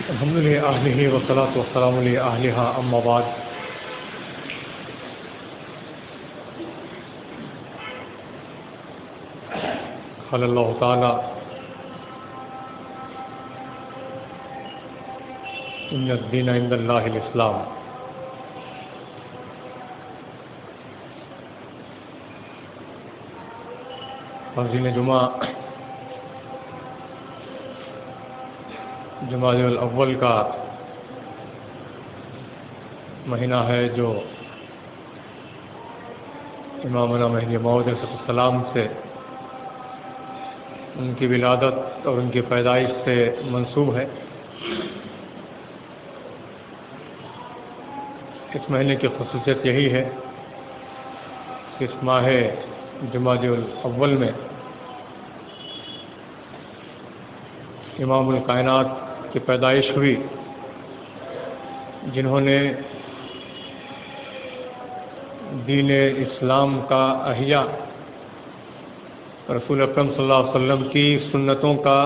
الحمد للہ اہلہ والصلاۃ والسلام علی اہلہا اما بعد. قال اللہ تعالی ان الدین عند اللہ الاسلام. حاضرین جمعہ، جمادی الاول کا مہینہ ہے جو امامنا مہدی موعود علیہ السلام سے، ان کی ولادت اور ان کی پیدائش سے منسوب ہے. اس مہینے کی خصوصیت یہی ہے کہ اس ماہ جمادی الاول میں امام الکائنات کی پیدائش ہوئی، جنہوں نے دین اسلام کا احیاء، رسول اکرم صلی اللہ علیہ وسلم کی سنتوں کا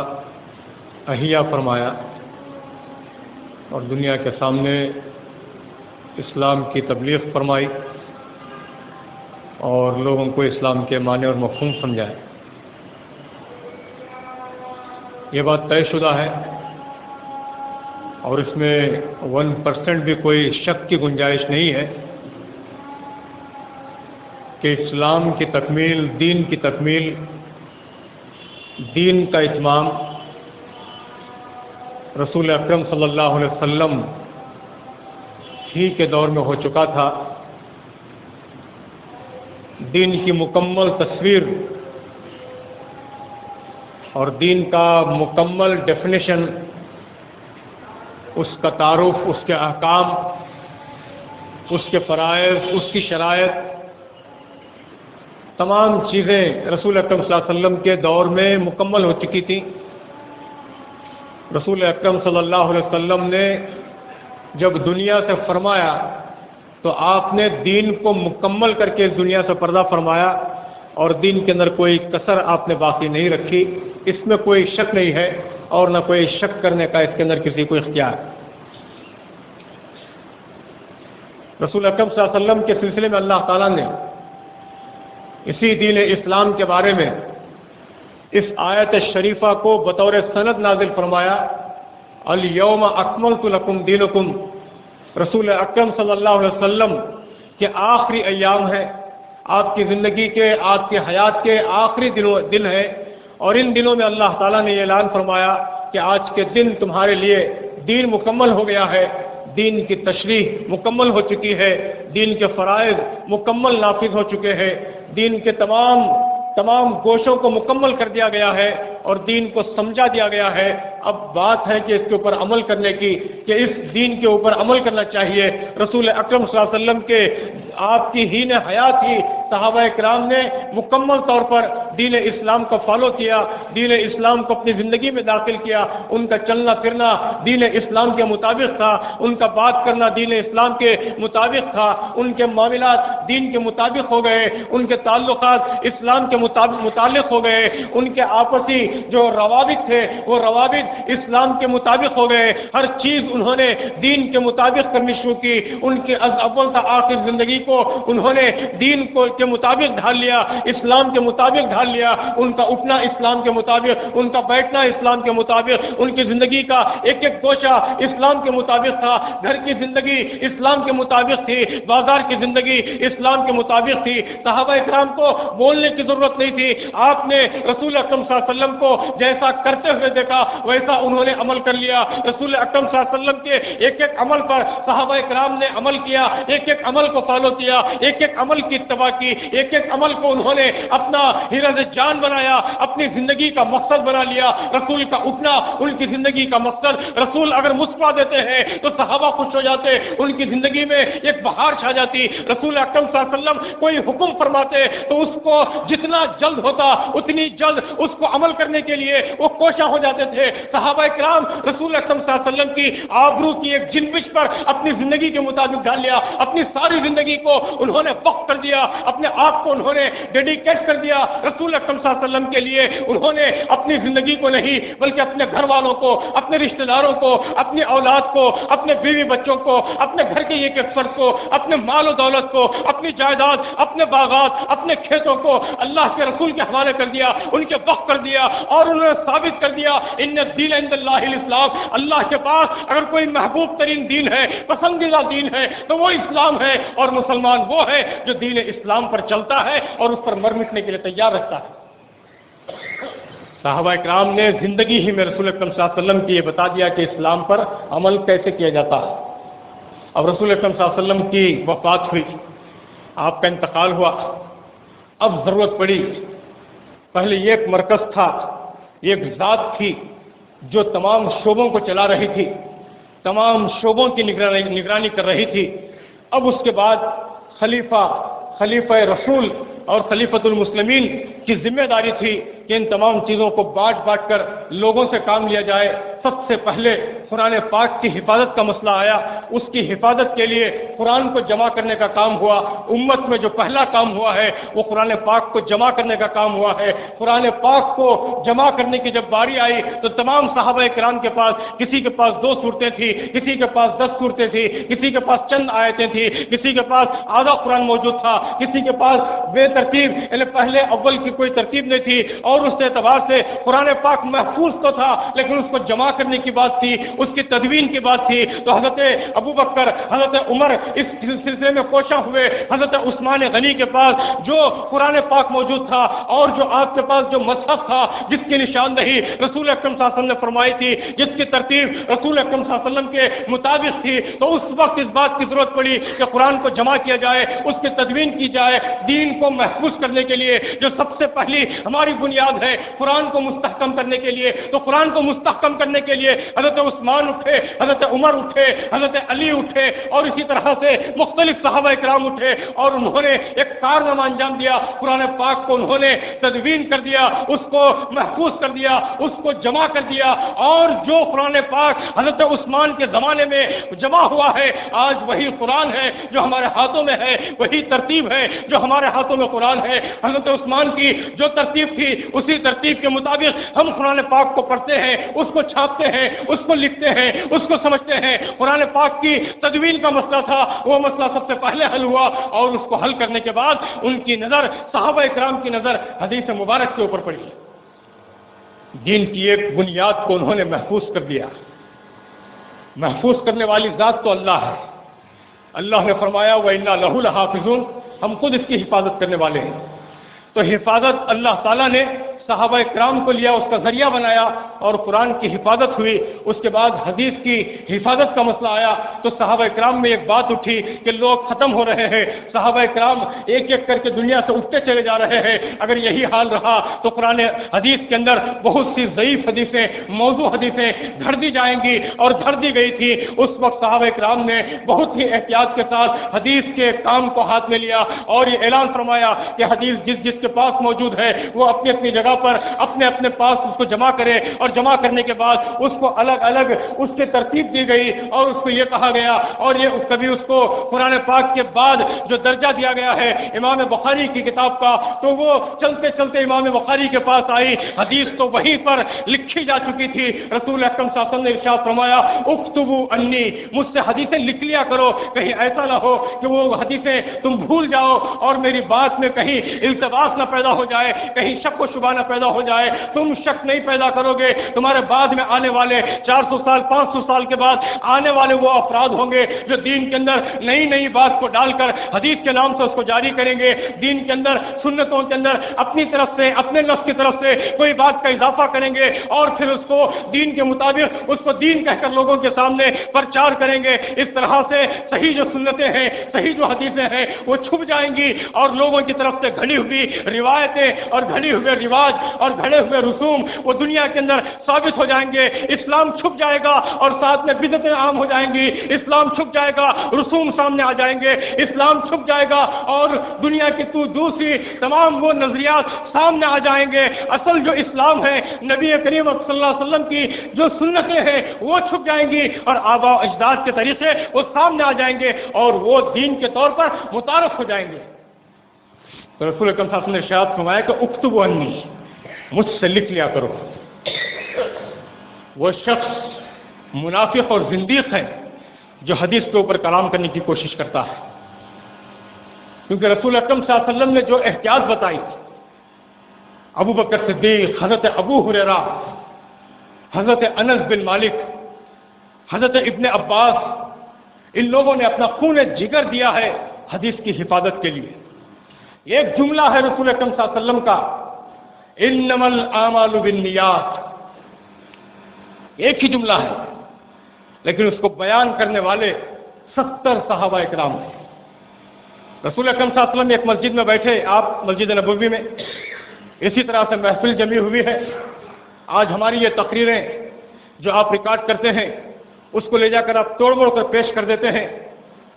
احیاء فرمایا اور دنیا کے سامنے اسلام کی تبلیغ فرمائی اور لوگوں کو اسلام کے معنی اور مفہوم سمجھائے. یہ بات طے شدہ ہے اور اس میں 1% بھی کوئی شک کی گنجائش نہیں ہے کہ اسلام کی تکمیل، دین کی تکمیل، دین کا اتمام رسول اکرم صلی اللہ علیہ وسلم ہی کے دور میں ہو چکا تھا. دین کی مکمل تصویر اور دین کا مکمل ڈیفینیشن، اس کا تعارف، اس کے احکام، اس کے فرائض، اس کی شرائط، تمام چیزیں رسول اکرم صلی اللہ علیہ وسلم کے دور میں مکمل ہو چکی تھیں. رسول اکرم صلی اللہ علیہ وسلم نے جب دنیا سے فرمایا تو آپ نے دین کو مکمل کر کے اس دنیا سے پردہ فرمایا اور دین کے اندر کوئی کسر آپ نے باقی نہیں رکھی. اس میں کوئی شک نہیں ہے اور نہ کوئی شک کرنے کا اس کے اندر کسی کو اختیار. رسول اکرم صلی اللہ علیہ وسلم کے سلسلے میں اللہ تعالیٰ نے اسی دین اسلام کے بارے میں اس آیت شریفہ کو بطور سند نازل فرمایا، الیوم اکملت لکم دینکم. رسول اکرم صلی اللہ علیہ وسلم کے آخری ایام ہے، آپ کی زندگی کے، آپ کی حیات کے آخری دن ہے، اور ان دنوں میں اللہ تعالیٰ نے یہ اعلان فرمایا کہ آج کے دن تمہارے لیے دین مکمل ہو گیا ہے، دین کی تشریح مکمل ہو چکی ہے، دین کے فرائض مکمل نافذ ہو چکے ہیں، دین کے تمام گوشوں کو مکمل کر دیا گیا ہے اور دین کو سمجھا دیا گیا ہے. اب بات ہے کہ اس کے اوپر عمل کرنے کی، کہ اس دین کے اوپر عمل کرنا چاہیے. رسول اکرم صلی اللہ علیہ وسلم کے آپ کی ہین حیات ہی صحابہ کرام نے مکمل طور پر دین اسلام کو فالو کیا، دین اسلام کو اپنی زندگی میں داخل کیا. ان کا چلنا پھرنا دین اسلام کے مطابق تھا، ان کا بات کرنا دین اسلام کے مطابق تھا، ان کے معاملات دین کے مطابق ہو گئے، ان کے تعلقات اسلام کے متعلق ہو گئے، ان کے آپسی جو روابط تھے وہ روابط اسلام کے مطابق ہو گئے. ہر چیز انہوں نے دین کے مطابق کرنی شروع کی. ان کے از اول تا آخر زندگی کو انہوں نے دین کو کے مطابق ڈھال لیا، اسلام کے مطابق ڈھال لیا. ان کا اٹھنا اسلام کے مطابق، ان کا بیٹھنا اسلام کے مطابق، ان کی زندگی کا ایک ایک گوشہ اسلام کے مطابق تھا. گھر کی زندگی اسلام کے مطابق تھی، بازار کی زندگی اسلام کے مطابق تھی. صحابہ اکرام کو بولنے کی ضرورت نہیں تھی. آپ نے رسول اکرم صلی اللہ علیہ وسلم کو جیسا کرتے ہوئے دیکھا ویسا انہوں نے عمل کر لیا. رسول اکرم صلی اللہ علیہ وسلم کے ایک ایک عمل پر صحابہ اکرام نے عمل کیا، ایک ایک عمل کو فالو کیا، ایک ایک عمل کی اتباع کی، ایک ایک عمل کو انہوں نے اپنا حرز جان بنایا، اپنی زندگی کا مقصد بنا لیا. رسول کا اٹھنا ان کی زندگی کا مقصد. رسول اگر مسکرا دیتے ہیں تو صحابہ خوش ہو جاتے، ان کی زندگی میں ایک بہار چھا جاتی. رسول اکرم صلی اللہ علیہ وسلم کوئی حکم فرماتے تو اس کو جتنا جلد ہوتا اتنی جلد اس کو عمل کرنے کے لیے وہ کوشاں ہو جاتے تھے. صحابہ کرام رسول اکرم صلی اللہ علیہ وسلم کی آبرو کی ایک جنبش پر اپنی زندگی کے مطابق ڈال لیا، اپنی ساری زندگی کو انہوں نے وقف کر دیا، اپنے آپ کو انہوں نے ڈیڈیکیٹ کر دیا رسول اکرم صلی اللہ علیہ وسلم کے لیے۔ انہوں نے اپنی زندگی کو نہیں بلکہ اپنے گھر والوں کو، اپنے رشتہ داروں کو، اپنی اولاد کو، اپنے بیوی بچوں کو، اپنے گھر کے ایک ایک فرد کو، اپنے مال و دولت کو، اپنی جائیداد، اپنے باغات، اپنے کھیتوں کو اللہ کے رسول کے حوالے کر دیا، ان کے وقف کر دیا، اور انہوں نے ثابت کر دیا ان الدین عند اللہ الاسلام، اللہ کے پاس اگر کوئی محبوب ترین دین ہے، پسندیدہ دین ہے تو وہ اسلام ہے، اور مسلمان وہ ہے جو دین اسلام پر چلتا ہے اور اس پر مر مٹنے کے لیے تیار رہتا ہے۔ صحابہ کرام نے زندگی ہی میں رسول اکرم صلی اللہ علیہ وسلم کی یہ بتا دیا کہ اسلام پر عمل کیسے کیا جاتا ہے۔ اب رسول اکرم صلی اللہ علیہ وسلم کی وفات ہوئی، آپ کا انتقال ہوا، اب ضرورت پڑی، پہلے یہ ایک مرکز تھا، ایک ذات تھی جو تمام شعبوں کو چلا رہی تھی، تمام شعبوں کی نگرانی کر رہی تھی۔ اب اس کے بعد خلیفہ رسول اور خلیفۃ المسلمین کی ذمہ داری تھی کہ ان تمام چیزوں کو بانٹ کر لوگوں سے کام لیا جائے۔ سب سے پہلے قرآن پاک کی حفاظت کا مسئلہ آیا، اس کی حفاظت کے لیے قرآن کو جمع کرنے کا کام ہوا۔ امت میں جو پہلا کام ہوا ہے وہ قرآن پاک کو جمع کرنے کا کام ہوا ہے۔ قرآن پاک کو جمع کرنے کی جب باری آئی تو تمام صحابہ کرام کے پاس، کسی کے پاس 2 صورتیں تھیں، کسی کے پاس 10 صورتیں تھیں، کسی کے پاس چند آیتیں تھیں، کسی کے پاس آدھا قرآن موجود تھا، کسی کے پاس بے ترتیب یعنی پہلے اول کی کوئی ترتیب نہیں تھی، اور اس اعتبار سے قرآن پاک محفوظ تو تھا لیکن اس کو جمع کرنے کی بات تھی، اس کی تدوین کی بات تھی۔ تو حضرت ابو بکر، حضرت عمر اس سلسلے میں کوشاں ہوئے۔ حضرت عثمان غنی کے پاس جو قرآن پاک موجود تھا اور جو آپ کے پاس جو مصحف تھا جس کی نشاندہی رسول اکرم صلی اللہ علیہ وسلم نے فرمائی تھی، جس کی ترتیب رسول اکرم صلی اللہ علیہ وسلم کے مطابق تھی، تو اس وقت اس بات کی ضرورت پڑی کہ قرآن کو جمع کیا جائے، اس کی تدوین کی جائے۔ دین کو محفوظ کرنے کے لیے جو سب سے پہلی ہماری بنیاد ہے قرآن کو مستحکم کرنے کے لیے، تو قرآن کو مستحکم کرنے کے لیے حضرت عثمان اٹھے، حضرت عمر اٹھے، حضرت علی اٹھے، اور اسی طرح سے مختلف صحابہ کرام اٹھے، اور انہوں نے ایک کارنامہ انجام دیا۔ قرآن پاک کو انہوں نے تدوین کر دیا، اس کو محفوظ کر دیا، اس کو جمع کر دیا، اور جو قرآن پاک حضرت عثمان کے زمانے میں جمع ہوا ہے آج وہی قرآن ہے جو ہمارے ہاتھوں میں ہے، وہی ترتیب ہے جو ہمارے ہاتھوں میں قرآن ہے۔ حضرت عثمان کی جو ترتیب تھی اسی ترتیب کے مطابق ہم قرآن پاک کو پڑھتے ہیں، اس کو چھاپتے ہیں، اس کو لکھتے ہیں، اس کو سمجھتے ہیں۔ قرآن پاک کی تدوین کا مسئلہ تھا، وہ مسئلہ سب سے پہلے حل ہوا، اور اس کو حل کرنے کے بعد ان کی نظر، صحابہ کرام کی نظر حدیث مبارک کے اوپر پڑی۔ دین کی ایک بنیاد کو انہوں نے محفوظ کر دیا۔ محفوظ کرنے والی ذات تو اللہ ہے۔ اللہ نے فرمایا وَإِنَّا لَهُ لَحَافِظُونَ، ہم خود اس کی حفاظت کرنے والے ہیں۔ تو حفاظت اللہ تعالیٰ نے صحابہ کرام کو لیا، اس کا ذریعہ بنایا، اور قرآن کی حفاظت ہوئی۔ اس کے بعد حدیث کی حفاظت کا مسئلہ آیا تو صحابہ کرام میں ایک بات اٹھی کہ لوگ ختم ہو رہے ہیں، صحابہ کرام ایک ایک کر کے دنیا سے اٹھتے چلے جا رہے ہیں۔ اگر یہی حال رہا تو قرآن حدیث کے اندر بہت سی ضعیف حدیثیں، موضوع حدیثیں گھڑ دی جائیں گی، اور گھڑ دی گئی تھی۔ اس وقت صحابہ کرام نے بہت ہی احتیاط کے ساتھ حدیث کے کام کو ہاتھ میں لیا، اور یہ اعلان فرمایا کہ حدیث جس کے پاس موجود ہے وہ اپنی اپنی جگہ پر اپنے پاس اس کو جمع کرے، اور جمع کرنے کے بعد اس کو الگ الگ اس کی ترتیب دی گئی، اور اس کو یہ کہا گیا، اور یہ کبھی اس کو قرآن پاک کے بعد جو درجہ دیا گیا ہے امام بخاری کی کتاب کا، تو وہ چلتے چلتے امام بخاری کے پاس آئی۔ حدیث تو وہیں پر لکھی جا چکی تھی۔ رسول اکرم صلی اللہ علیہ وسلم نے ارشاد فرمایا اکتبوا انی، مجھ سے حدیثیں لکھ لیا کرو، کہیں ایسا نہ ہو کہ وہ حدیثیں تم بھول جاؤ اور میری بات میں کہیں التباس نہ پیدا ہو جائے، کہیں شک و شبہ نہ پیدا ہو جائے۔ تم شک نہیں پیدا کرو گے، تمہارے بعد میں آنے والے 400 سال 500 سال کے بعد آنے والے وہ افراد ہوں گے جو دین کے اندر نئی نئی بات کو ڈال کر حدیث کے نام سے اس کو جاری کریں گے، دین کے اندر سنتوں کے اندر اپنی طرف سے، اپنے نفس کی طرف سے کوئی بات کا اضافہ کریں گے، اور پھر اس کو دین کے مطابق اس کو دین کہہ کر لوگوں کے سامنے پرچار کریں گے۔ اس طرح سے صحیح جو سنتیں ہیں، صحیح جو حدیثیں ہیں وہ چھپ جائیں گی، اور لوگوں کی طرف سے گھڑی ہوئی روایتیں اور گھڑی ہوئے رواج امواج اور گھڑے ہوئے رسوم وہ دنیا کے اندر ثابت ہو جائیں گے، اسلام چھپ جائے گا اور ساتھ میں بدعتیں عام ہو جائیں گی، اسلام چھپ جائے گا، رسوم سامنے آ جائیں گے، اسلام چھپ جائے گا اور دنیا کی دوسری تمام وہ نظریات سامنے آ جائیں گے۔ اصل جو اسلام ہے، نبی کریم صلی اللہ علیہ وسلم کی جو سنتیں ہیں وہ چھپ جائیں گی اور آباء و اجداد کے طریقے وہ سامنے آ جائیں گے اور وہ دین کے طور پر متعارف ہو جائیں گے۔ تو رسول اکرم صلی اللہ علیہ وسلم نے ارشاد فرمایا کہ اکتبوا عنی، مجھ سے لکھ لیا کرو۔ وہ شخص منافق اور زندیق ہے جو حدیث کے اوپر کلام کرنے کی کوشش کرتا ہے، کیونکہ رسول اکرم صلی اللہ علیہ وسلم نے جو احتیاط بتائی، ابو بکر صدیق، حضرت ابو ہریرہ، حضرت انس بن مالک، حضرت ابن عباس، ان لوگوں نے اپنا خون جگر دیا ہے حدیث کی حفاظت کے لیے۔ ایک جملہ ہے رسول اکرم صلی اللہ علیہ وسلم کا، انما الاعمال بالنیات، ایک ہی جملہ ہے لیکن اس کو بیان کرنے والے 70 صحابہ اکرام ہیں۔ رسول اکرم صلی اللہ علیہ وسلم ایک مسجد میں بیٹھے، آپ مسجد نبوی میں، اسی طرح سے محفل جمی ہوئی ہے۔ آج ہماری یہ تقریریں جو آپ ریکارڈ کرتے ہیں اس کو لے جا کر آپ توڑ موڑ کر پیش کر دیتے ہیں،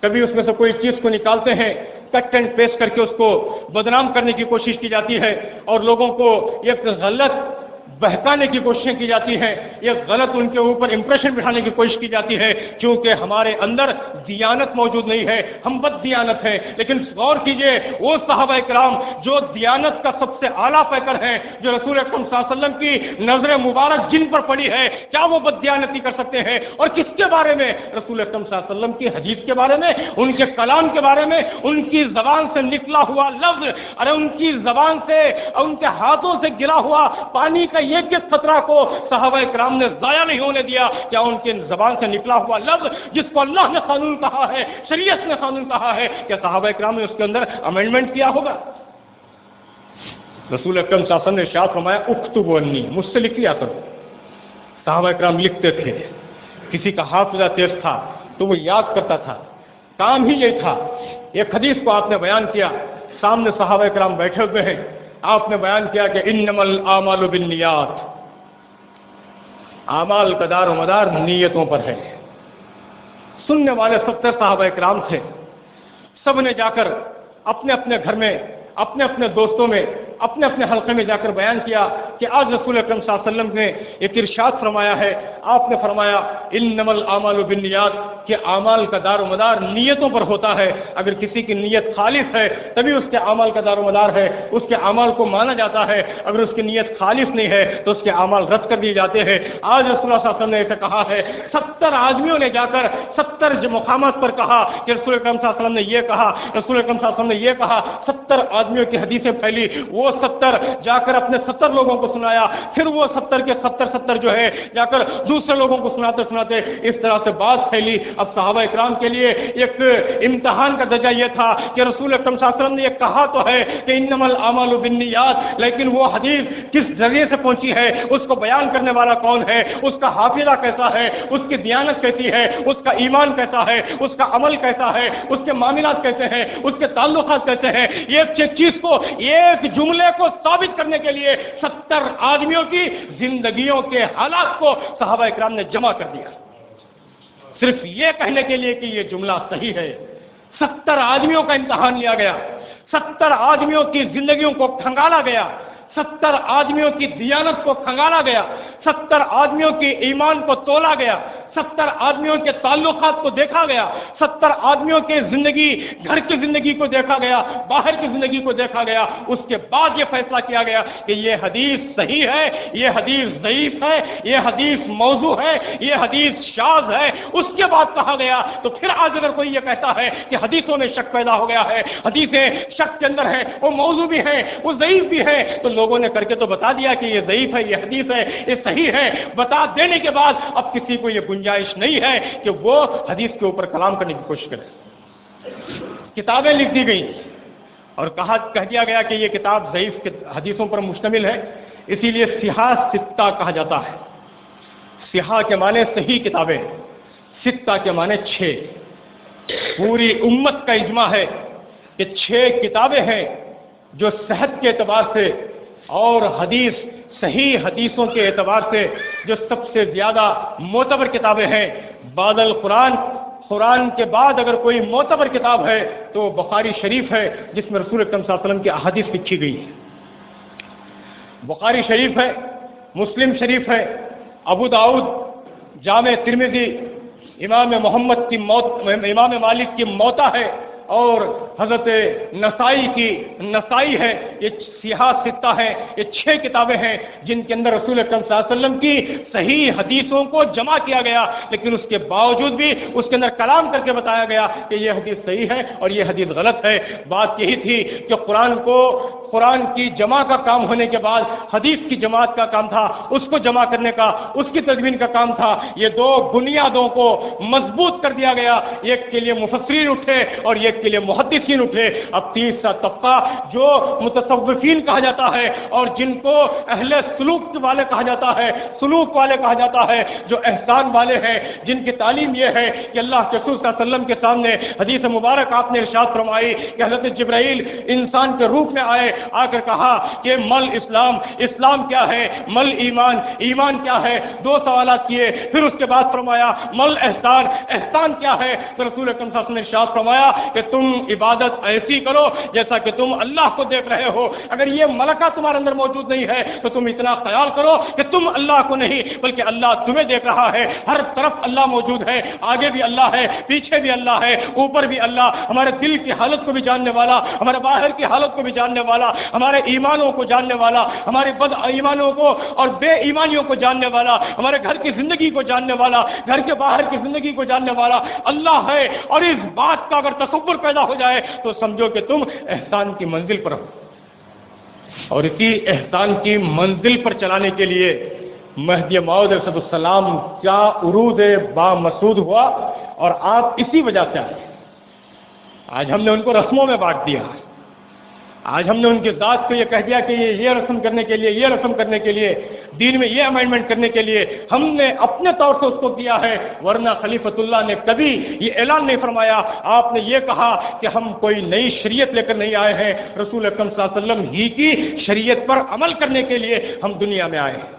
کبھی اس میں سے کوئی چیز کو نکالتے ہیں، کٹ اینڈ پیسٹ کر کے اس کو بدنام کرنے کی کوشش کی جاتی ہے اور لوگوں کو ایک غلط بہکانے کی کوششیں کی جاتی ہیں، یہ غلط ان کے اوپر امپریشن بٹھانے کی کوشش کی جاتی ہے، کیونکہ ہمارے اندر دیانت موجود نہیں ہے، ہم بد دیانت ہیں۔ لیکن غور کیجئے، وہ صحابہ کرام جو دیانت کا سب سے اعلیٰ پیکر ہیں، جو رسول اکرم صلی اللہ علیہ وسلم کی نظر مبارک جن پر پڑی ہے، کیا وہ بد دیانتی کر سکتے ہیں؟ اور کس کے بارے میں؟ رسول اکرم صلی اللہ علیہ وسلم کی حدیث کے بارے میں، ان کے کلام کے بارے میں، ان کی زبان سے نکلا ہوا لفظ، ارے ان کی زبان سے، ان کے ہاتھوں سے گرا ہوا پانی کا ایک قطرہ کو صحابہ کرام نے ضائع نہیں ہونے دیا۔ کیا ان کی زبان سے نکلا ہوا لفظ جس کو اللہ نے قانون کہا ہے، شریعت نے قانون کہا ہے، کیا صحابہ کرام نے اس کے اندر امینڈمنٹ کیا ہوگا؟ رسول اکرم صلی اللہ علیہ وسلم نے ارشاد فرمایا اکتبوا عنی، مجھ سے لکھ لیا کرو۔ صحابہ کرام لکھتے تھے، کسی کا حافظہ تیز تھا تو وہ یاد کرتا تھا، کام ہی یہ تھا۔ ایک حدیث کو آپ نے بیان کیا، سامنے صحابہ کرام بیٹھے ہوئے ہیں، آپ نے بیان کیا کہ انما الاعمال بالنیات، اعمال کا دار و مدار نیتوں پر ہے۔ سننے والے 70 صحابہ کرام تھے، سب نے جا کر اپنے اپنے گھر میں، اپنے اپنے دوستوں میں، اپنے اپنے حلقے میں جا کر بیان کیا کہ آج رسول اکرم صلی اللہ علیہ وسلم نے ایک ارشاد فرمایا ہے، آپ نے فرمایا انما الاعمال بالنیات، کہ اعمال کا دار و مدار نیتوں پر ہوتا ہے۔ اگر کسی کی نیت خالص ہے تبھی اس کے اعمال کا دار و مدار ہے، اس کے اعمال کو مانا جاتا ہے۔ اگر اس کی نیت خالص نہیں ہے تو اس کے اعمال رد کر دیے جاتے ہیں۔ آج رسول اللہ صلی اللہ علیہ وسلم نے ایسا کہا ہے، 70 آدمیوں نے جا کر 70 مقامات پر کہا کہ رسول اکرم صلی اللہ علیہ وسلم نے یہ کہا، رسول اکرم صلی اللہ علیہ وسلم نے یہ کہا، 70 آدمیوں کی حدیثیں پھیلی، وہ 70 جا کر اپنے 70 لوگوں کو سنایا، پھر وہ 70 کے 70 جو ہے جا کر دوسرے لوگوں کو سناتے سناتے اس طرح سے بات پھیلی۔ اب صحابہ اکرام کے لیے ایک امتحان کا درجہ یہ تھا کہ رسول اکرم صلی اللہ علیہ وسلم نے یہ کہا تو ہے کہ انما الاعمال بالنیات، لیکن وہ حدیث کس ذریعے سے پہنچی ہے، اس کو بیان کرنے والا کون ہے، اس کا حافظہ کیسا ہے، اس کی دیانت کیسی ہے، اس کا ایمان کیسا ہے، اس کا عمل کیسا ہے، اس کے معاملات کیسے ہیں، اس کے تعلقات کیسے ہیں، یہ چیز کو، ایک جملے کو ثابت کرنے کے لیے 70 آدمیوں کی زندگیوں کے حالات کو صحابہ اکرام نے جمع کر دیا، صرف یہ کہنے کے لیے کہ یہ جملہ صحیح ہے۔ 70 آدمیوں کا امتحان لیا گیا، 70 آدمیوں کی زندگیوں کو کھنگالا گیا، 70 آدمیوں کی دیانت کو کھنگالا گیا، 70 آدمیوں کی ایمان کو تولا گیا، 70 آدمیوں کے تعلقات کو دیکھا گیا، 70 آدمیوں کے زندگی، گھر کی زندگی کو دیکھا گیا، باہر کی زندگی کو دیکھا گیا۔ اس کے بعد یہ فیصلہ کیا گیا کہ یہ حدیث صحیح ہے، یہ حدیث ضعیف ہے، یہ حدیث موضوع ہے، یہ حدیث شاذ ہے۔ اس کے بعد کہا گیا تو پھر آج اگر کوئی یہ کہتا ہے کہ حدیثوں میں شک پیدا ہو گیا ہے، حدیثیں شک کے اندر ہیں، وہ موضوع بھی ہیں، وہ ضعیف بھی ہیں، تو لوگوں نے کر کے تو بتا دیا کہ یہ ضعیف ہے، یہ حدیث ہے، یہ صحیح ہے۔ بتا دینے کے بعد اب کسی کو یہ گنجائش نہیں ہے کہ وہ حدیث کے اوپر کلام کرنے کی کوشش کرے۔ کتابیں لکھ دی گئیں اور کہہ دیا گیا کہ یہ کتاب ضعیف حدیثوں پر مشتمل ہے، اسی لیے صحاح ستہ کہا جاتا ہے۔ صحاح کے معنی صحیح کتابیں، ستہ کے معنی 6۔ پوری امت کا اجماع ہے کہ 6 کتابیں ہیں جو صحت کے اعتبار سے اور حدیث صحیح حدیثوں کے اعتبار سے جو سب سے زیادہ معتبر کتابیں ہیں بعد القرآن، قرآن کے بعد اگر کوئی معتبر کتاب ہے تو بخاری شریف ہے، جس میں رسول اکرم صلی اللہ علیہ وسلم کی احادیث لکھی گئی ہے۔ بخاری شریف ہے، مسلم شریف ہے، ابو داؤد، جامع ترمذی، امام محمد کی امام مالک کی موطا ہے، اور حضرت نسائی ہے۔ یہ سیاہ ستہ ہے، یہ 6 کتابیں ہیں جن کے اندر رسول اکرم صلی اللہ علیہ وسلم کی صحیح حدیثوں کو جمع کیا گیا، لیکن اس کے باوجود بھی اس کے اندر کلام کر کے بتایا گیا کہ یہ حدیث صحیح ہے اور یہ حدیث غلط ہے۔ بات یہی تھی کہ قرآن کی جمع کا کام ہونے کے بعد حدیث کی جماعت کا کام تھا، اس کو جمع کرنے کا، اس کی تدوین کا کام تھا۔ یہ 2 بنیادوں کو مضبوط کر دیا گیا، ایک کے لیے مفسرین اٹھے اور ایک کے لیے محدثین اٹھے۔ اب تیسرا طبقہ جو متصوفین کہا جاتا ہے اور جن کو اہل سلوک والے کہا جاتا ہے، سلوک والے کہا جاتا ہے، جو احسان والے ہیں، جن کی تعلیم یہ ہے کہ اللہ کے رسول صلی اللہ علیہ وسلم کے سامنے حدیث مبارک آپ نے ارشاد فرمائی کہ حضرت جبرائیل انسان کے روپ میں آئے، آ کر کہا کہ مل اسلام، اسلام کیا ہے، مل ایمان، ایمان کیا ہے، 2 سوالات کیے، پھر اس کے بعد فرمایا مل احسان، احسان کیا ہے، تو رسول اکرم صلی اللہ علیہ وسلم نے ارشاد فرمایا کہ تم عبادت ایسی کرو جیسا کہ تم اللہ کو دیکھ رہے ہو۔ اگر یہ ملکہ تمہارے اندر موجود نہیں ہے تو تم اتنا خیال کرو کہ تم اللہ کو نہیں بلکہ اللہ تمہیں دیکھ رہا ہے۔ ہر طرف اللہ موجود ہے، آگے بھی اللہ ہے، پیچھے بھی اللہ ہے، اوپر بھی اللہ، ہمارے دل کی حالت کو بھی جاننے والا، ہمارے باہر کی حالت کو بھی جاننے والا، ہمارے ایمانوں کو جاننے والا، ہمارے بد ایمانوں کو اور بے ایمانیوں کو جاننے والا، ہمارے گھر کی زندگی کو جاننے والا، گھر کے باہر کی زندگی کو جاننے والا اللہ ہے۔ اور اس بات کا اگر تصور پیدا ہو جائے تو سمجھو کہ تم احسان کی منزل پر ہو، اور اسی احسان کی منزل پر چلانے کے لیے مہدی موعود علیہ السلام کیا عروج بامسعود ہوا، اور آپ اسی وجہ سے آئے۔ آج ہم نے ان کو رسموں میں بانٹ دیا، آج ہم نے ان کی ذات کو یہ کہہ دیا کہ یہ رسم کرنے کے لیے، یہ رسم کرنے کے لیے، دین میں یہ امینڈمنٹ کرنے کے لیے ہم نے اپنے طور سے اس کو کیا ہے، ورنہ خلیفۃ اللہ نے کبھی یہ اعلان نہیں فرمایا۔ آپ نے یہ کہا کہ ہم کوئی نئی شریعت لے کر نہیں آئے ہیں، رسول اکرم صلی اللہ علیہ وسلم ہی کی شریعت پر عمل کرنے کے لیے ہم دنیا میں آئے ہیں۔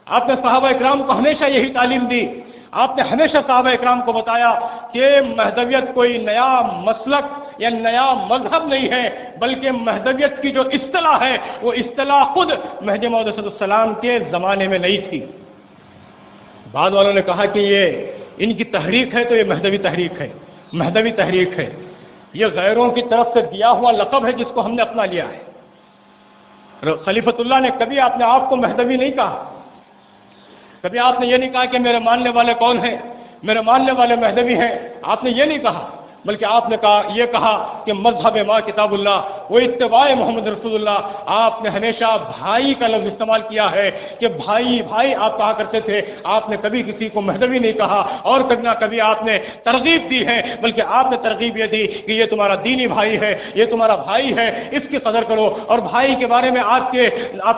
آپ نے صحابہ اکرام کو ہمیشہ یہی تعلیم دی، آپ نے ہمیشہ صحابہ اکرام کو بتایا کہ مہدویت کوئی نیا مسلک یا نیا مذہب نہیں ہے، بلکہ مہدویت کی جو اصطلاح ہے وہ اصطلاح خود مہدی موعود علیہ السلام کے زمانے میں نہیں تھی۔ بعض والوں نے کہا کہ یہ ان کی تحریک ہے تو یہ مہدوی تحریک ہے، مہدوی تحریک ہے، یہ غیروں کی طرف سے دیا ہوا لقب ہے جس کو ہم نے اپنا لیا ہے۔ خلیفۃ اللہ نے کبھی اپنے آپ کو مہدوی نہیں کہا، کبھی آپ نے یہ نہیں کہا کہ میرے ماننے والے کون ہیں، میرے ماننے والے مہدوی ہیں، آپ نے یہ نہیں کہا، بلکہ آپ نے یہ کہا کہ مذہب ما کتاب اللہ وہ اتباع محمد رسول اللہ۔ آپ نے ہمیشہ بھائی کا لفظ استعمال کیا ہے کہ بھائی بھائی آپ کہا کرتے تھے، آپ نے کبھی کسی کو مہدوی نہیں کہا، اور کبھی نہ کبھی آپ نے ترغیب دی ہے، بلکہ آپ نے ترغیب یہ دی کہ یہ تمہارا دینی بھائی ہے، یہ تمہارا بھائی ہے، اس کی قدر کرو۔ اور بھائی کے بارے میں آپ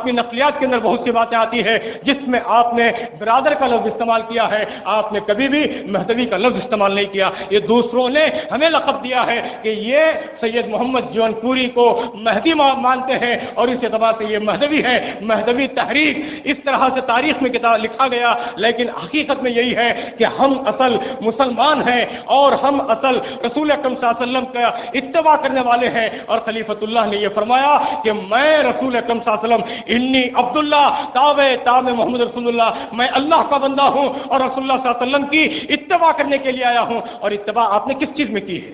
کی نقلیات کے اندر بہت سی باتیں آتی ہیں جس میں آپ نے برادر کا لفظ استعمال کیا ہے، آپ نے کبھی بھی مہدوی کا لفظ استعمال نہیں کیا۔ یہ دوسروں نے ہمیں لقب دیا ہے کہ یہ سید محمد جون پوری کو مہدی مانتے ہیں، اور اس اعتبار سے یہ مہدوی ہے، مہدوی تحریک اس طرح سے تاریخ میں کتاب لکھا گیا، لیکن حقیقت میں یہی ہے کہ ہم اصل مسلمان ہیں اور ہم اصل رسول اکرم صلی اللہ علیہ وسلم کا اتباع کرنے والے ہیں۔ اور خلیفۃ اللہ نے یہ فرمایا کہ میں رسول اکرم صلی اللہ علیہ وسلم انی عبداللہ تابع محمد رسول اللہ، میں اللہ کا بندہ ہوں اور رسول اللہ صلی اللہ علیہ وسلم کی اتباع کرنے کے لیے آیا ہوں۔ اور اتباع آپ نے کس چیز میں کی ہے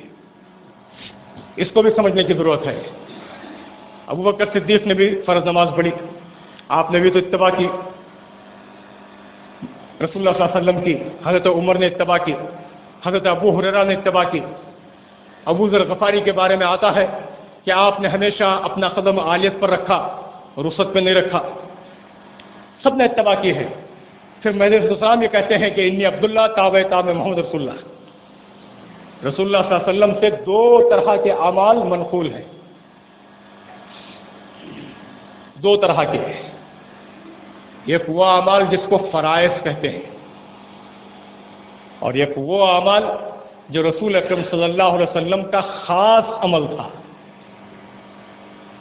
اس کو بھی سمجھنے کی ضرورت ہے۔ ابو بکر صدیق نے بھی فرض نماز پڑھی، آپ نے بھی تو اتباع کی، رسول اللہ صلی اللہ علیہ وسلم کی، حضرت عمر نے اتباع کی، حضرت ابو ہریرہ نے اتباع کی۔ ابو ذر غفاری کے بارے میں آتا ہے کہ آپ نے ہمیشہ اپنا قدم عالیت پر رکھا، رخصت پہ نہیں رکھا، سب نے اتباع کی ہے۔ پھر مہدی علیہ السلام یہ کہتے ہیں کہ انی عبداللہ تابع محمد رسول اللہ۔ رسول اللہ صلی اللہ علیہ وسلم سے 2 طرح کے اعمال منقول ہیں، 2 طرح کے، ایک وہ اعمال جس کو فرائض کہتے ہیں، اور ایک وہ اعمال جو رسول اکرم صلی اللہ علیہ وسلم کا خاص عمل تھا۔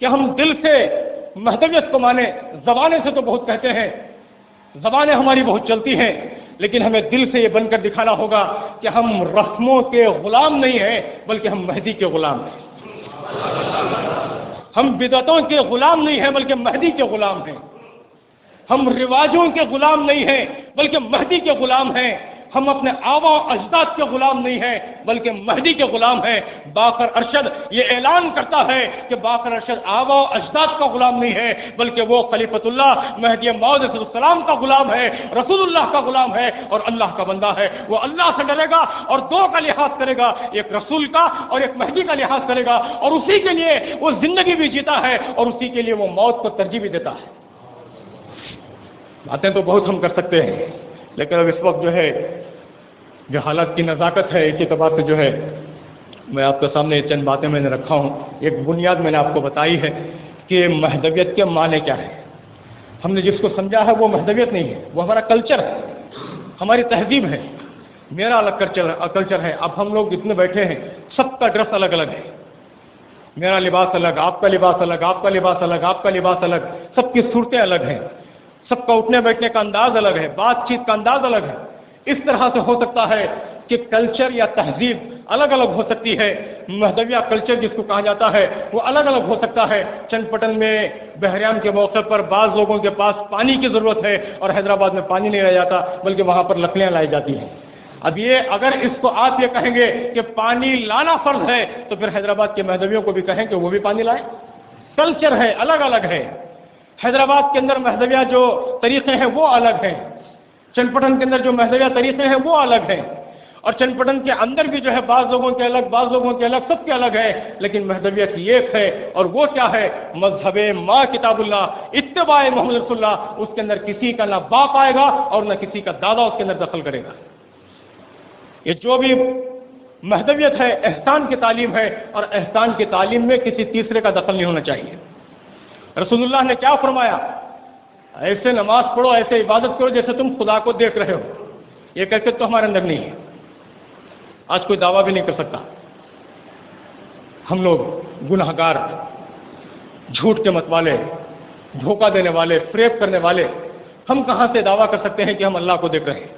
کہ ہم دل سے مہدویت کو مانیں. زبانیں سے تو بہت کہتے ہیں، زبانیں ہماری بہت چلتی ہیں، لیکن ہمیں دل سے یہ بن کر دکھانا ہوگا کہ ہم رسموں کے غلام نہیں ہیں بلکہ ہم مہدی کے غلام ہیں. ہم بدعتوں کے غلام نہیں ہیں بلکہ مہدی کے غلام ہیں. ہم رواجوں کے غلام نہیں ہیں بلکہ مہدی کے غلام ہیں. ہم اپنے آبا و اجداد کے غلام نہیں ہیں بلکہ مہدی کے غلام ہیں. باقر ارشد یہ اعلان کرتا ہے کہ باقر ارشد آبا و اجداد کا غلام نہیں ہے بلکہ وہ خلیفۃ اللہ مہدی موعود علیہ السلام کا غلام ہے، رسول اللہ کا غلام ہے اور اللہ کا بندہ ہے. وہ اللہ سے ڈرے گا اور دو کا لحاظ کرے گا، ایک رسول کا اور ایک مہدی کا لحاظ کرے گا، اور اسی کے لیے وہ زندگی بھی جیتا ہے اور اسی کے لیے وہ موت کو ترجیح بھی دیتا ہے. باتیں تو بہت ہم کر سکتے ہیں، لیکن اب اس وقت جو ہے جو حالات کی نزاکت ہے، ایک اعتبار سے جو ہے میں آپ کے سامنے چند باتیں میں نے رکھا ہوں. ایک بنیاد میں نے آپ کو بتائی ہے کہ مہدویت کے معنی کیا ہے. ہم نے جس کو سمجھا ہے وہ مہدویت نہیں ہے، وہ ہمارا کلچر ہے، ہماری تہذیب ہے. میرا الگ کلچر ہے. اب ہم لوگ اتنے بیٹھے ہیں، سب کا ڈریس الگ الگ ہے. میرا لباس الگ، آپ کا لباس الگ، آپ کا لباس الگ، آپ کا لباس الگ، سب کی صورتیں الگ ہیں، سب کا اٹھنے بیٹھنے کا انداز الگ ہے، بات چیت کا انداز الگ ہے. اس طرح سے ہو سکتا ہے کہ کلچر یا تہذیب الگ الگ ہو سکتی ہے. مہدویہ کلچر جس کو کہا جاتا ہے وہ الگ الگ ہو سکتا ہے. چند پٹن میں بحریان کے موقع پر بعض لوگوں کے پاس پانی کی ضرورت ہے اور حیدرآباد میں پانی نہیں رہ جاتا بلکہ وہاں پر لکڑیاں لائی جاتی ہیں. اب یہ اگر اس کو آپ یہ کہیں گے کہ پانی لانا فرض ہے تو پھر حیدرآباد کے مہدویوں کو بھی کہیں کہ وہ بھی پانی لائیں. کلچر ہے، الگ الگ ہے. حیدرآباد کے اندر مہدویہ جو طریقے ہیں وہ الگ ہیں، چند پٹن کے اندر جو مہدویہ طریقے ہیں وہ الگ ہیں، اور چند پٹن کے اندر بھی جو ہے بعض لوگوں کے الگ، بعض لوگوں کے الگ، سب کے الگ ہے. لیکن مہدویت ایک ہے، اور وہ کیا ہے؟ مذہب ما کتاب اللہ، اتباع محمد رسول اللہ. اس کے اندر کسی کا نہ باپ آئے گا اور نہ کسی کا دادا اس کے اندر دخل کرے گا. یہ جو بھی مہدویت ہے احسان کی تعلیم ہے، اور احسان کی تعلیم میں کسی تیسرے کا دخل نہیں ہونا چاہیے. رسول اللہ نے کیا فرمایا؟ ایسے نماز پڑھو، ایسے عبادت کرو جیسے تم خدا کو دیکھ رہے ہو. یہ کیفیت تو ہمارے اندر نہیں ہے. آج کوئی دعویٰ بھی نہیں کر سکتا. ہم لوگ گناہ گار، جھوٹ کے متوالے، دھوکہ دینے والے، فریب کرنے والے، ہم کہاں سے دعویٰ کر سکتے ہیں کہ ہم اللہ کو دیکھ رہے ہیں؟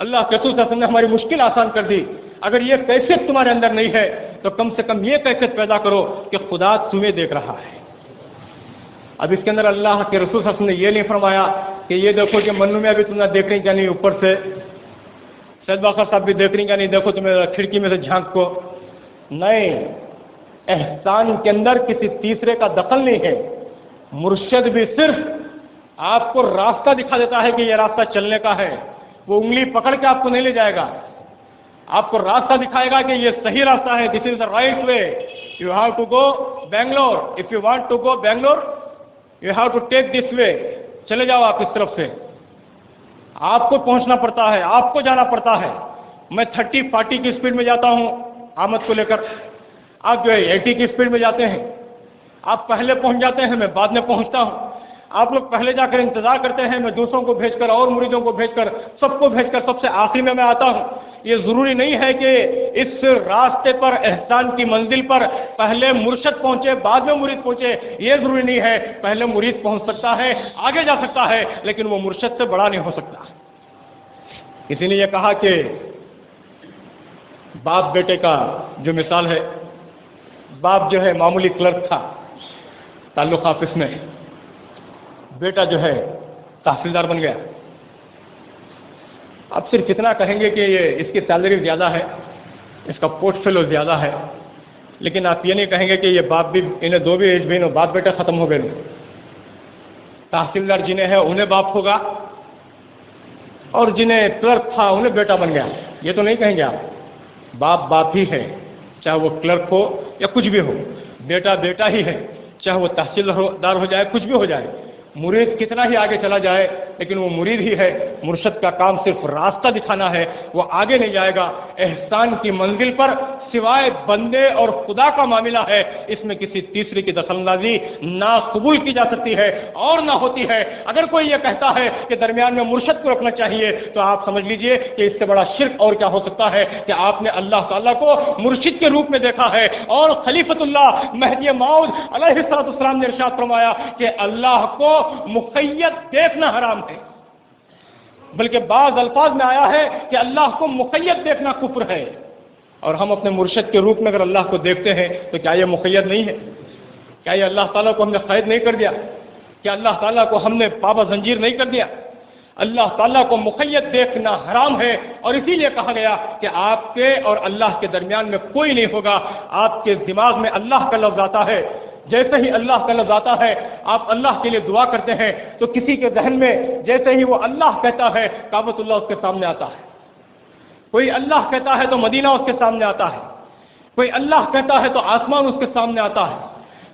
اللہ کے رسول صلی اللہ علیہ وسلم نے ہماری مشکل آسان کر دی. اگر یہ کیفیت تمہارے اندر نہیں ہے تو کم سے کم یہ کیفیت پیدا کرو کہ خدا تمہیں دیکھ رہا ہے. اب اس کے اندر اللہ کے رسول صلی اللہ علیہ وسلم نے یہ نہیں فرمایا کہ یہ دیکھو کہ منو میں ابھی تمہیں دیکھ رہی کیا نہیں، اوپر سے سید باقر صاحب بھی دیکھ رہی کیا نہیں، دیکھو تمہیں کھڑکی میں سے جھانک کو. نہیں، احسان کے اندر کسی تیسرے کا دخل نہیں ہے. مرشد بھی صرف آپ کو راستہ دکھا دیتا ہے کہ یہ راستہ چلنے کا ہے. وہ انگلی پکڑ کے آپ کو نہیں لے جائے گا، آپ کو راستہ دکھائے گا کہ یہ صحیح راستہ ہے. This is the right way. You have to go Bangalore. If you want to go Bangalore you have to take this way. چلے جاؤ آپ اس طرف سے. آپ کو پہنچنا پڑتا ہے، آپ کو جانا پڑتا ہے. میں 30-40 کی اسپیڈ میں جاتا ہوں آمد کو لے کر، آپ جو ہے 80 کی اسپیڈ میں جاتے ہیں. آپ پہلے پہنچ جاتے ہیں، میں بعد میں پہنچتا ہوں. آپ لوگ پہلے جا کر انتظار کرتے ہیں، میں دوسروں کو بھیج کر اور مریدوں کو بھیج کر سب کو بھیج کر سب سے آخری میں آتا ہوں. یہ ضروری نہیں ہے کہ اس راستے پر، احسان کی منزل پر پہلے مرشد پہنچے بعد میں مرید پہنچے. یہ ضروری نہیں ہے. پہلے مرید پہنچ سکتا ہے، آگے جا سکتا ہے، لیکن وہ مرشد سے بڑا نہیں ہو سکتا. اسی نے یہ کہا کہ باپ بیٹے کا جو مثال ہے، باپ جو ہے معمولی کلرک تھا تعلق آفس میں، بیٹا جو ہے تحصیلدار بن گیا. اب صرف اتنا کہیں گے کہ یہ اس کی سیلری زیادہ ہے، اس کا پورٹ فولو زیادہ ہے، لیکن آپ یہ نہیں کہیں گے کہ یہ باپ بھی، انہیں دو بھی ایج بہن، باپ بیٹا ختم ہو گئے. تحصیلدار جنہیں ہے انہیں باپ ہوگا، اور جنہیں کلرک تھا انہیں بیٹا بن گیا. یہ تو نہیں کہیں گے آپ. باپ باپ ہی ہے، چاہے وہ کلرک ہو یا کچھ بھی ہو. بیٹا بیٹا ہی ہے، چاہے وہ تحصیلدار ہو جائے، کچھ بھی ہو جائے. مرید کتنا ہی آگے چلا جائے لیکن وہ مرید ہی ہے. مرشد کا کام صرف راستہ دکھانا ہے، وہ آگے نہیں جائے گا. احسان کی منزل پر سوائے بندے اور خدا کا معاملہ ہے، اس میں کسی تیسرے کی دخل اندازی نہ قبول کی جا سکتی ہے اور نہ ہوتی ہے۔ اگر کوئی یہ کہتا ہے کہ درمیان میں مرشد کو رکھنا چاہیے تو آپ سمجھ لیجئے کہ اس سے بڑا شرک اور کیا ہو سکتا ہے کہ آپ نے اللہ تعالیٰ کو مرشد کے روپ میں دیکھا ہے، اور خلیفۃ اللہ مہدی موعود علیہ السلام نے ارشاد فرمایا کہ اللہ کو مقید دیکھنا حرام ہے، بلکہ بعض الفاظ میں آیا ہے کہ اللہ کو مقید دیکھنا کفر ہے۔ اور ہم اپنے مرشد کے روپ میں اگر اللہ کو دیکھتے ہیں تو کیا یہ مقید نہیں ہے؟ کیا یہ اللہ تعالیٰ کو ہم نے قید نہیں کر دیا؟ کیا اللہ تعالیٰ کو ہم نے پابا زنجیر نہیں کر دیا؟ اللہ تعالیٰ کو مقید دیکھنا حرام ہے، اور اسی لیے کہا گیا کہ آپ کے اور اللہ کے درمیان میں کوئی نہیں ہوگا۔ آپ کے دماغ میں اللہ کا لفظ آتا ہے، جیسے ہی اللہ کا لفظ آتا ہے آپ اللہ کے لیے دعا کرتے ہیں تو کسی کے ذہن میں جیسے ہی وہ اللہ کہتا ہے کعبۃ اللہ اس کے سامنے آتا ہے، کوئی اللہ کہتا ہے تو مدینہ اس کے سامنے آتا ہے، کوئی اللہ کہتا ہے تو آسمان اس کے سامنے آتا ہے،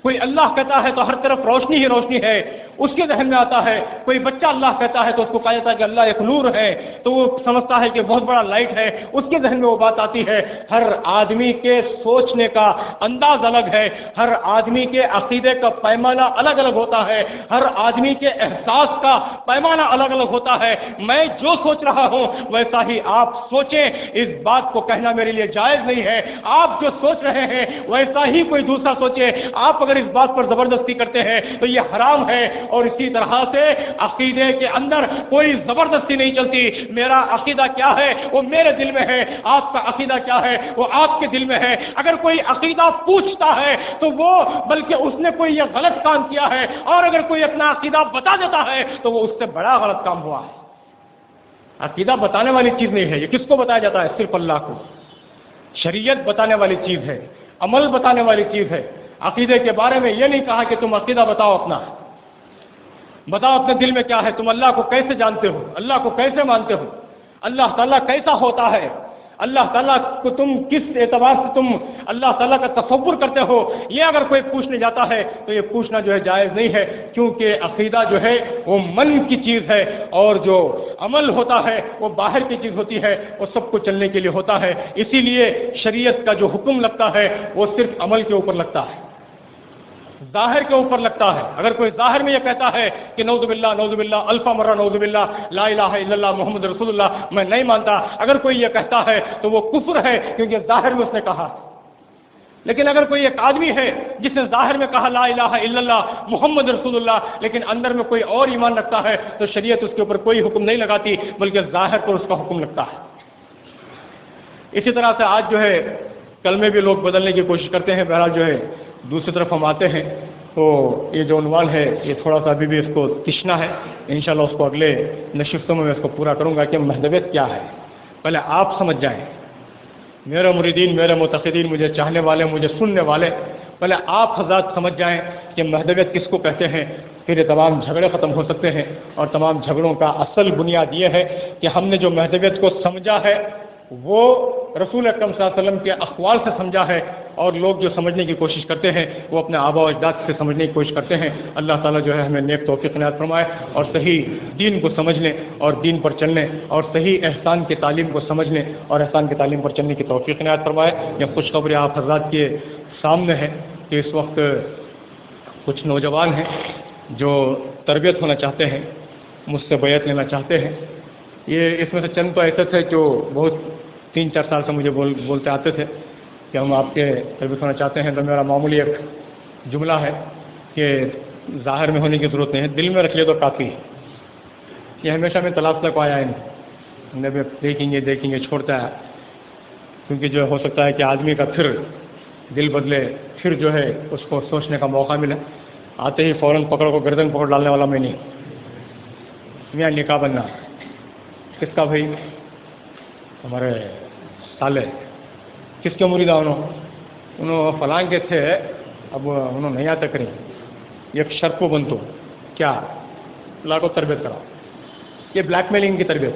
کوئی اللہ کہتا ہے تو ہر طرف روشنی ہی روشنی ہے اس کے ذہن میں آتا ہے، کوئی بچہ اللہ کہتا ہے تو اس کو کہا جاتا ہے کہ اللہ ایک نور ہے تو وہ سمجھتا ہے کہ بہت بڑا لائٹ ہے، اس کے ذہن میں وہ بات آتی ہے۔ ہر آدمی کے سوچنے کا انداز الگ ہے، ہر آدمی کے عقیدے کا پیمانہ الگ الگ ہوتا ہے، ہر آدمی کے احساس کا پیمانہ الگ الگ ہوتا ہے۔ میں جو سوچ رہا ہوں ویسا ہی آپ سوچیں، اس بات کو کہنا میرے لیے جائز نہیں ہے۔ آپ جو سوچ رہے ہیں ویسا ہی کوئی دوسرا سوچے، آپ اگر اس بات پر زبردستی کرتے ہیں تو یہ حرام ہے۔ اور اسی طرح سے عقیدے کے اندر کوئی زبردستی نہیں چلتی۔ میرا عقیدہ کیا ہے وہ میرے دل میں ہے، آپ کا عقیدہ کیا ہے وہ آپ کے دل میں ہے۔ اگر کوئی عقیدہ پوچھتا ہے تو وہ بلکہ اس نے کوئی یہ غلط کام کیا ہے، اور اگر کوئی اپنا عقیدہ بتا دیتا ہے تو وہ اس سے بڑا غلط کام ہوا ہے۔ عقیدہ بتانے والی چیز نہیں ہے، یہ کس کو بتایا جاتا ہے؟ صرف اللہ کو۔ شریعت بتانے والی چیز ہے، عمل بتانے والی چیز ہے۔ عقیدے کے بارے میں یہ نہیں کہا کہ تم عقیدہ بتاؤ، اپنا بتاؤ اپنے دل میں کیا ہے، تم اللہ کو کیسے جانتے ہو، اللہ کو کیسے مانتے ہو، اللہ تعالیٰ کیسا ہوتا ہے، اللہ تعالیٰ کو تم کس اعتبار سے تم اللہ تعالیٰ کا تصور کرتے ہو۔ یہ اگر کوئی پوچھنے جاتا ہے تو یہ پوچھنا جو ہے جائز نہیں ہے، کیونکہ عقیدہ جو ہے وہ من کی چیز ہے، اور جو عمل ہوتا ہے وہ باہر کی چیز ہوتی ہے، وہ سب کو چلنے کے لیے ہوتا ہے۔ اسی لیے شریعت کا جو حکم لگتا ہے وہ صرف عمل کے اوپر لگتا ہے، ظاہر کے اوپر لگتا ہے۔ اگر کوئی ظاہر میں یہ کہتا ہے کہ نعوذ باللہ الفا مرہ نعوذ باللہ لا الہ الا اللہ محمد رسول اللہ میں نہیں مانتا، اگر کوئی یہ کہتا ہے تو وہ کفر ہے، کیونکہ ظاہر میں اس نے کہا۔ لیکن اگر کوئی ایک آدمی ہے جس نے ظاہر میں کہا لا الہ الا اللہ محمد رسول اللہ، لیکن اندر میں کوئی اور ایمان رکھتا ہے، تو شریعت اس کے اوپر کوئی حکم نہیں لگاتی، بلکہ ظاہر پر اس کا حکم لگتا ہے۔ اسی طرح سے آج جو ہے کلمے بھی لوگ بدلنے کی کوشش کرتے ہیں۔ بہرحال جو ہے دوسری طرف ہم آتے ہیں تو یہ جو عنوان ہے یہ تھوڑا سا ابھی بھی اس کو تشنا ہے، انشاءاللہ اس کو اگلے نشستوں میں اس کو پورا کروں گا کہ مہدویت کیا ہے۔ پہلے آپ سمجھ جائیں، میرے مریدین، میرے معتقدین، مجھے چاہنے والے، مجھے سننے والے، پہلے آپ حضرات سمجھ جائیں کہ مہدویت کس کو کہتے ہیں، پھر یہ تمام جھگڑے ختم ہو سکتے ہیں۔ اور تمام جھگڑوں کا اصل بنیاد یہ ہے کہ ہم نے جو مہدویت کو سمجھا ہے وہ رسول اکرم صلی اللہ علیہ وسلم کے اقوال سے سمجھا ہے، اور لوگ جو سمجھنے کی کوشش کرتے ہیں وہ اپنے آباء و اجداد سے سمجھنے کی کوشش کرتے ہیں۔ اللہ تعالیٰ جو ہے ہمیں نیک توفیق عنایت فرمائے، اور صحیح دین کو سمجھنے اور دین پر چلنے، اور صحیح احسان کی تعلیم کو سمجھنے اور احسان کی تعلیم پر چلنے کی توفیق عنایت فرمائے۔ یہ خوشخبری آپ حضرات کے سامنے ہے کہ اس وقت کچھ نوجوان ہیں جو تربیت ہونا چاہتے ہیں، مجھ سے بیعت لینا چاہتے ہیں۔ یہ اس میں سے چند تو ایسے تھے جو بہت 3-4 سال سے مجھے بولتے آتے تھے کہ ہم آپ کے تربیت ہونا چاہتے ہیں، تو میرا معمولی ایک جملہ ہے کہ ظاہر میں ہونے کی ضرورت نہیں ہے، دل میں رکھ لے تو کافی ہے۔ یہ ہمیشہ میں تلاسلہ کو آیا ہے، دیکھیں گے چھوڑتا ہے، کیونکہ جو ہو سکتا ہے کہ آدمی کا پھر دل بدلے، پھر جو ہے اس کو سوچنے کا موقع ملے۔ آتے ہی فوراً پکڑ کو گردن پکڑ ڈالنے والا میں نہیں۔ میاں نکاح بننا کس کا بھائی؟ ہمارے سالے کس کے مرید انہوں فلاں کے تھے، اب انہوں نہیں آتے کریں، ایک شرط کو بنتو کیا اللہ کو تربیت کرا، یہ بلیک میلنگ کی تربیت،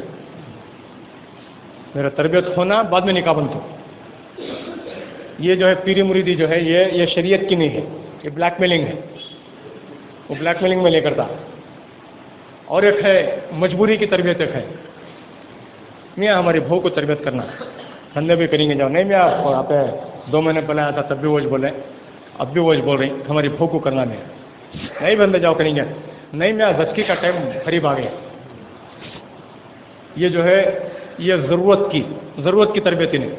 میرا تربیت ہونا بعد میں نکاح بنتو، یہ جو ہے پیری مریدی جو ہے یہ شریعت کی نہیں ہے، یہ بلیک میلنگ ہے، وہ بلیک میلنگ میں نہیں کرتا۔ اور ایک ہے مجبوری کی تربیت، ایک ہے میاں ہماری بہو کو تربیت کرنا، دھندے بھی کریں گے جاؤ نہیں میاں آپ 2 مہینے پہلے آیا تھا تب بھی وہی بولے، اب بھی وہی بول رہی ہماری بھوک کو کرنا نہیں بندے جاؤ کریں گے نہیں، میں زچگی کا ٹائم قریب آ گیا۔ یہ جو ہے یہ ضرورت کی تربیت ہی نہیں۔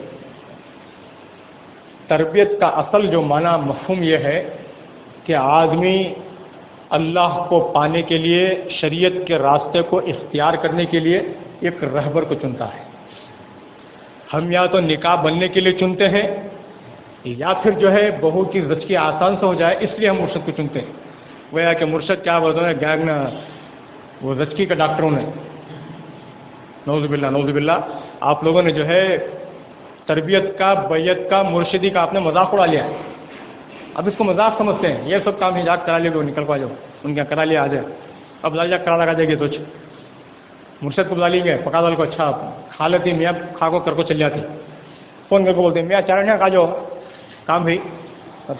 تربیت کا اصل جو معنی مفہوم یہ ہے کہ آدمی اللہ کو پانے کے لیے، شریعت کے راستے کو اختیار کرنے کے لیے ایک رہبر کو چنتا ہے۔ ہم یا تو نکاح بننے کے لیے چنتے ہیں، یا پھر جو ہے بہو کی زچگی آسان سے ہو جائے اس لیے ہم مرشد کو چنتے ہیں۔ وہ یا کہ مرشد کیا بولتے ہیں گینگ نا وہ زچگی کا ڈاکٹروں نے، نعوذ باللہ آپ لوگوں نے جو ہے تربیت کا، بیعت کا، مرشدی کا آپ نے مذاق اڑا لیا ہے۔ اب اس کو مذاق سمجھتے ہیں، یہ سب کام حجاب کرا لے وہ نکل پا جاؤ، ان کے کرا لیا آ جائے، اب لاجا کرا لگا جائے گی سوچ، مرشد کو بلا لیں گے، پکا دال کو اچھا کھا لیتی میاں، کھا کو کر کو چل جاتی، فون کر کے بولتے ہیں میاں چارنیا کھا جاؤ کام بھائی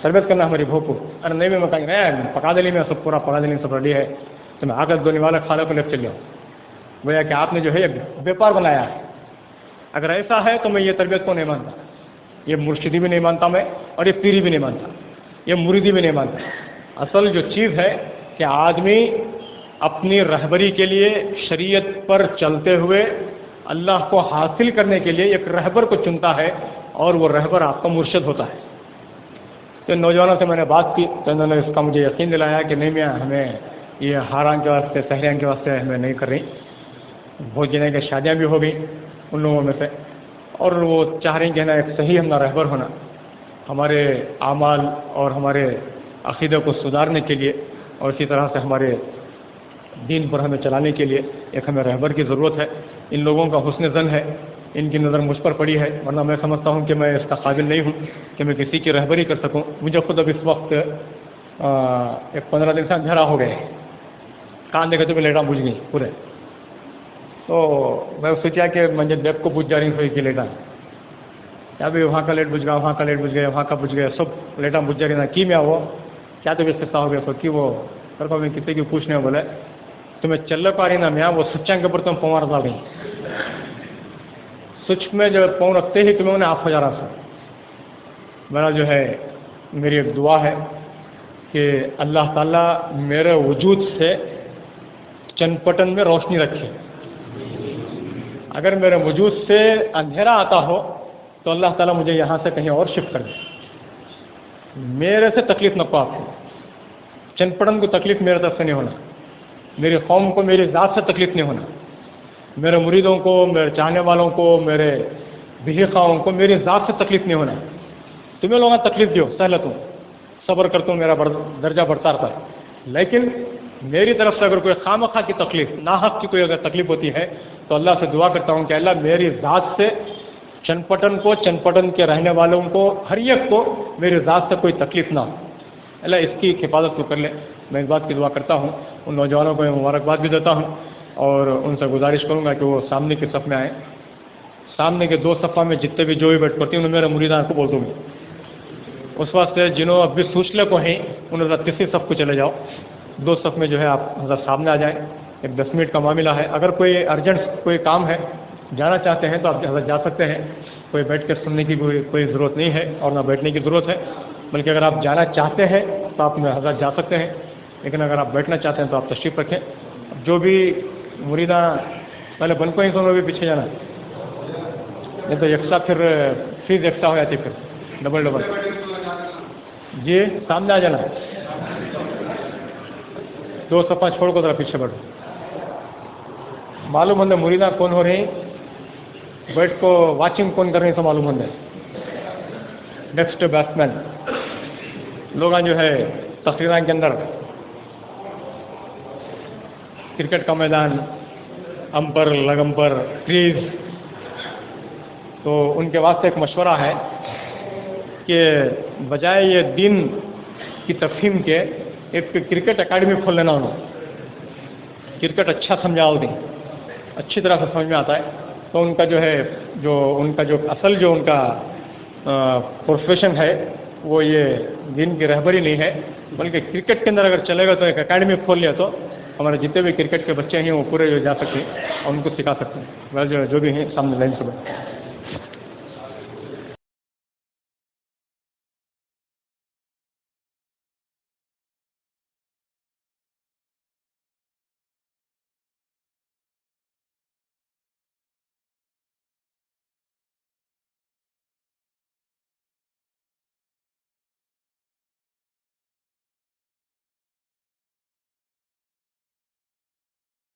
تربیت کرنا ہماری بھوک کو، ارے نہیں میں کہیں گے پکا دلی میں سب پورا پکا دلی سب ریڈی ہے، تو میں آ کر دھونے والا کھانے کو لے چل جاؤ۔ گویا کہ آپ نے جو ہے یہ بیپار بنایا ہے۔ اگر ایسا ہے تو میں یہ تربیت کو نہیں مانتا، یہ مرشدی بھی نہیں مانتا میں، اور یہ پیری بھی نہیں مانتا، یہ مریدی بھی نہیں مانتا۔ اصل جو چیز ہے کہ آدمی اپنی رہبری کے لیے شریعت پر چلتے ہوئے اللہ کو حاصل کرنے کے لیے ایک رہبر کو چنتا ہے، اور وہ رہبر آپ کا مرشد ہوتا ہے۔ تو نوجوانوں سے میں نے بات کی تو انہوں نے اس کا مجھے یقین دلایا کہ نہیں میاں ہمیں یہ ہاراں کے واسطے، سہریاں کے واسطے ہمیں نہیں کر رہی، بہت جنے کے شادیاں بھی ہو گئی ان لوگوں میں سے، اور وہ چاہ رہی ہیں کہ نا ایک صحیح ہمارا رہبر ہونا، ہمارے اعمال اور ہمارے عقیدے کو سدھارنے کے لیے، اور اسی طرح سے ہمارے دین پر ہمیں چلانے کے لیے ایک ہمیں رہبر کی ضرورت ہے۔ ان لوگوں کا حسن ظن ہے، ان کی نظر مجھ پر پڑی ہے، ورنہ میں سمجھتا ہوں کہ میں اس کا قابل نہیں ہوں کہ میں کسی کی رہبری کر سکوں۔ مجھے خود اب اس وقت ایک 15 دن سے اندھیرا ہو گئے، کان دیکھے تو بھی لیٹاں بجھ گئی پورے، تو میں سوچا کہ مجھے دیکھ کو بجھ جا رہی ہوئی کہ لیٹاں کیا بھی وہاں کا لیٹ بجھ گیا، وہاں کا لیٹ بجھ گیا، وہاں کا بجھ گیا، سب لیٹاں بجھ جا رہی نا کی میں وہ کیا تو قصہ ہو گیا تو کہ وہ کر کو میں کسی کی پوچھنے بولے تمہیں چل پا رہی نا میاں وہ سچاں کے اوپر تم پاؤں رکھا گئی، سچ میں جب پاؤں رکھتے ہی تمہیں انہیں آف ہو جا رہا تھا۔ میرا جو ہے میری ایک دعا ہے کہ اللہ تعالیٰ میرے وجود سے چند پٹن میں روشنی رکھے، اگر میرے وجود سے اندھیرا آتا ہو تو اللہ تعالیٰ مجھے یہاں سے کہیں اور شفٹ کر دے، میرے سے تکلیف نہ پا آپ کو، چند پٹن کو تکلیف میرے طرف سے نہیں ہونا، میری قوم کو میری ذات سے تکلیف نہیں ہونا، میرے مریدوں کو، میرے چاہنے والوں کو، میرے بہیخواہوں کو میری ذات سے تکلیف نہیں ہونا۔ تمہیں لوگوں تکلیف دیو سہلت ہوں، صبر کرتا ہوں، میرا درجہ بڑھتا رہتا ہے، لیکن میری طرف سے اگر کوئی خامخواہ کی تکلیف، ناحق کی کوئی اگر تکلیف ہوتی ہے تو اللہ سے دعا کرتا ہوں کہ اللہ میری ذات سے چند پٹن کے رہنے والوں کو، ہر ایک کو میری ذات سے کوئی تکلیف نہ ہو، اللہ اس کی حفاظت کو کر لے۔ میں اس بات کی دعا کرتا ہوں، ان نوجوانوں کو میں مبارکباد بھی دیتا ہوں، اور ان سے گزارش کروں گا کہ وہ سامنے کی صف میں آئیں، سامنے کے 2 صفحہ میں جتنے بھی جو بھی بیٹھ پڑتی ہیں انہیں میرے مریدان کو بول دوں گی، اس واسطے جنہوں اب بھی سوچلے کو ہیں انہیں حضرت تیسری صف کو چلے جاؤ، 2 صف میں جو ہے آپ حضرت سامنے آ جائیں، ایک 10 منٹ کا معاملہ ہے، اگر کوئی ارجنٹ کوئی کام ہے جانا چاہتے ہیں تو آپ حضرت جا سکتے ہیں، کوئی بیٹھ کے سننے کی کوئی ضرورت نہیں ہے اور نہ بیٹھنے کی ضرورت ہے، بلکہ اگر آپ جانا چاہتے ہیں تو آپ حضرت جا سکتے ہیں، لیکن اگر آپ بیٹھنا چاہتے ہیں تو آپ تشریف رکھیں۔ جو بھی مریداں پہلے بن کو ہی سنو بھی پیچھے جانا، نہیں تو یکساں پھر فیس یکساں ہو جاتی، پھر ڈبل جی سامنے آ جانا، 2 صفحہ چھوڑ کو ذرا پیچھے بیٹھو۔ معلوم ہوندے مریداں کون ہو رہی، بیٹھ کو واچنگ کون کر رہی سو معلوم ہوندے، نیکسٹ بیٹس مین لوگ جو ہے تقریران کے اندر کرکٹ کا میدان، امپر، لگ امپر، کریز، تو ان کے واسطے ایک مشورہ ہے کہ بجائے یہ دین کی تفہیم کے ایک کرکٹ اکیڈمی کھول لینا، انہوں کرکٹ اچھا سمجھاؤ دیں، اچھی طرح سے سمجھ میں آتا ہے، تو ان کا جو ہے ان کا جو اصل جو ان کا پروفیشن ہے وہ یہ دین کی رہبری نہیں ہے، بلکہ کرکٹ کے اندر اگر چلے گا تو ایک اکیڈمی کھول لیا تو ہمارے جتنے بھی کرکٹ کے بچے ہیں وہ پورے جو جا سکتے ہیں اور ان کو سکھا سکتے ہیں، جو بھی ہیں سامنے لائن سے